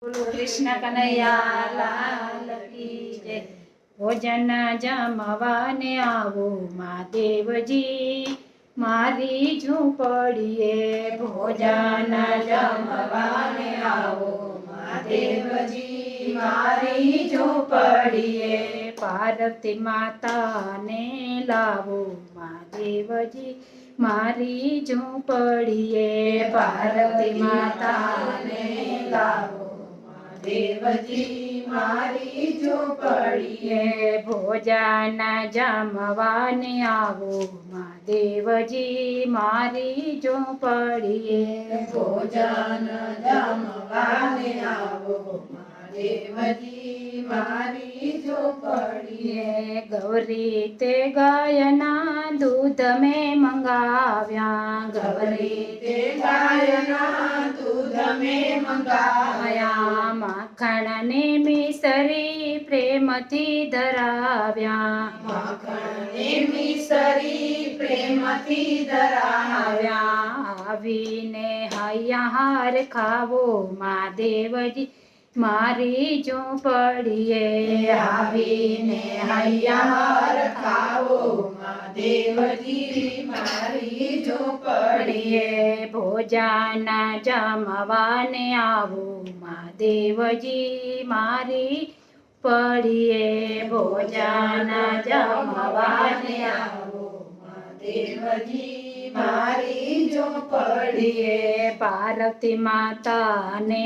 કૃષ્ણ કનૈયા લાલ કી જય। ભોજન જમવાને આવો મહાદેવજી મારી ઝૂંપડીએ। ભોજન જમવાને આવો મહાદેવજી મારી ઝૂંપડીએ। પાર્વતી માતાને લાવો મહાદેવજી મારી ઝૂંપડીએ। પાર્વતી માતાને લાવો મહાદેવજી મારી ઝૂંપડીએ। ભોજન જમવાને આવો મહાદેવજી મારી ઝૂંપડીએ। ભોજન જમવાને આવો મહાદેવજી મારી ઝૂંપડીએ। ગૌરી તે ગાયના દૂધ મેં મંગાવ્યા। ગૌરી તે ગાયના દૂધ મેં મંગાવ્યા। માખણ ને મિસરી પ્રેમથી ધરાવ્યા। માખણ ને મિસરી પ્રેમથી ધરાવ્યા। આવીને હૈયાહાર ખાવો મહાદેવજી મારી ઝૂંપડીએ। આવીને હૈયાહાર ખાવો મહાદેવજી મારી ઝૂંપડીએ। ભોજન જમવાને આવો મહાદેવજી મારી ઝૂંપડીએ। ભોજન જમવાને આવો મહાદેવજી મારી ઝૂંપડીએ। પાર્વતી માતાને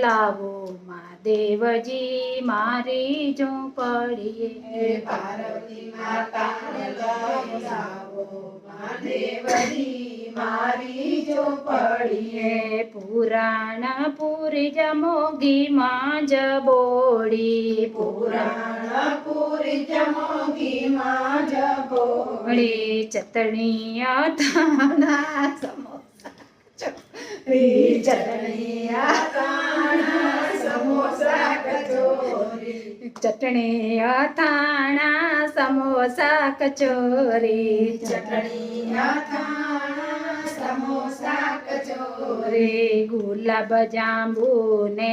લાવો મહાદેવજી મારી ઝૂંપડીએ। પાર્વતી માતાને લાવો મહાદેવજી મારી ઝૂંપડીએ। પુરાણ પૂરી જમોગી માં જબોડી। પુરાણ પૂરી જમોગી માં જબોડી। ચટણી અથાણા સમોસા ચોરી। ચટણી અથાણા સમોસા કચોરી। ચટણી અથાણા સમોસા કચોરી। ચટણી અથાણા સમોસા કચોરી। ગુલાબ જાંબુ ને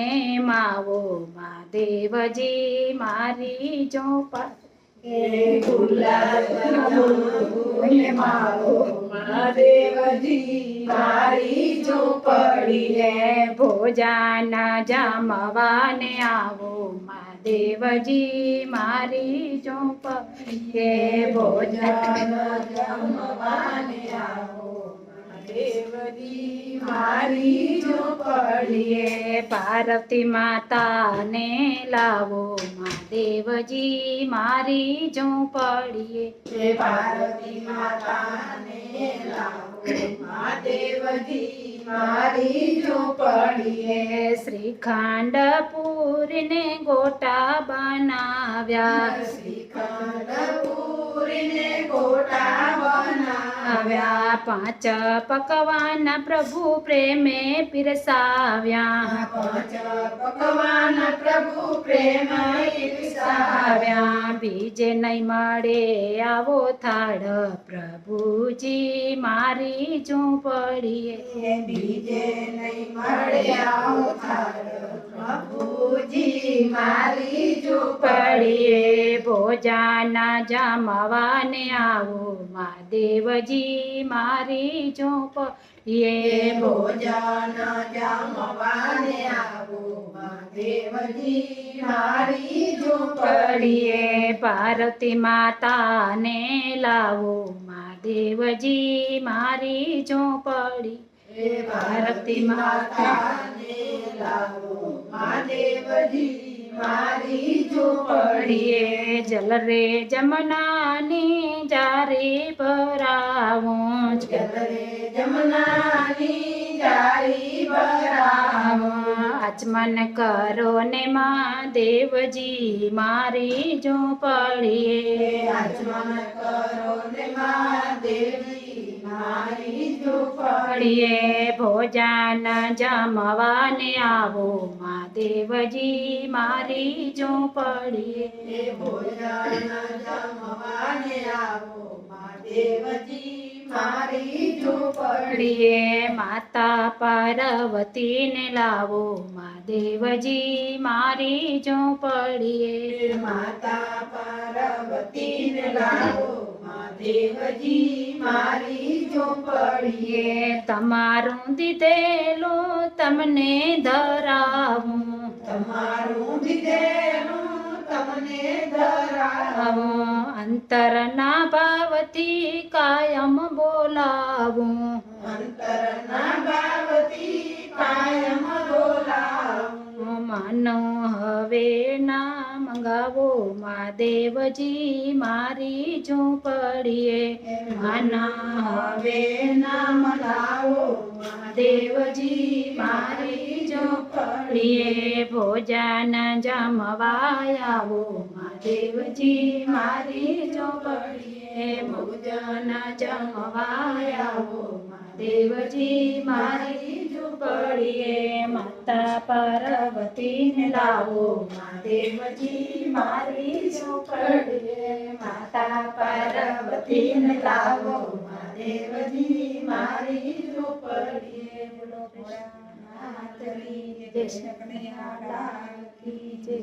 માવો મહાદેવજી મારી ઝૂંપડીએ। ગુલાબ જાંબુ ને માવો મહાદેવજી મારી ઝૂંપડીએ। ભોજન જમવાને આવો મહાદેવજી મારી ઝૂંપડીએ। ભોજન જમવાને આવો મહાદેવજી મારી ઝૂંપડીએ। પાર્વતી માતાને લાવો મહાદેવજી મારી ઝૂંપડીએ। પાર્વતી માતાને લાવો મહાદેવજી મારી ઝૂંપડીએ। શ્રીખંડ પૂરીને ગોટા બનાવ્યા। શ્રીખંડ પૂરીને ગોટા બનાવ્યા। પાંચ પકવાન પ્રભુ પ્રેમે પીરસાવ્યા। પાંચ પકવાન પ્રભુ પ્રેમે પીરસાવ્યા। બીજે નહીં મળે આવો થાળ પ્રભુજી મારી ઝૂંપડીએ। બીજે નહીં મળે આવો થાળ પ્રભુજી મારી ઝૂંપડીએ। ભોજન જમવાને આવો મહાદેવજી મારી ઝૂંપડીએ। ભોજન જમવાને આવો મહાદેવજી મારી ઝૂંપડીએ। પાર્વતી માતાને લાવો મહાદેવજી મારી ઝૂંપડીએ। પાર્વતી માતાને લાવો મહાદેવજી મારી ઝૂંપડીએ। જલ રે જમનાની જારી ભરાવો। જલ રે જમનાની જારી ભરાવો। આચમન કરો ને મહાદેવજી મારી ઝૂંપડીએ। આચમન કરો ને મહાદેવજી મારી ઝૂંપડીએ। ભોજન જમવાને આવો મહાદેવજી મારી ઝૂંપડીએ। ભોજન જમવાને આવો મહાદેવજી મારી ઝૂંપડીએ. પડીએ માતા પાર્વતીને લાવો મહાદેવજી મારી ઝૂંપડીએ. માતા પાર્વતીને લાવો મહાદેવજી મારી ઝૂંપડીએ. તમારું દીધેલું તમને ધરાવું તમારું દીધેલું તમને ધરાવો. અંતરના ભાવથી કાયમ બોલાવું અંતરના ભાવથી કાયમ બોલાવું. માનો હવે ના મંગાવો મહાદેવજી મારી ઝૂંપડીએ. માના હવે નામ લાવો દેવજી મારી ઝૂંપડીએ. ભોજન જમવાયાવો મહાદેવજી મારી ઝૂંપડીએ. ભોજન જમવાયાવો મહાદેવજી મારી ઝૂંપડીએ. માતા પાર્વતીને લાવો મહાદેવજી મારી ઝૂંપડીએ. માતા પાર્વતીને લાવો મહાદેવજી મારી ઝૂંપડીએ. બોલો ભોળાનાથ કી જય. કૃષ્ણ કનૈયા લાલ કી જય.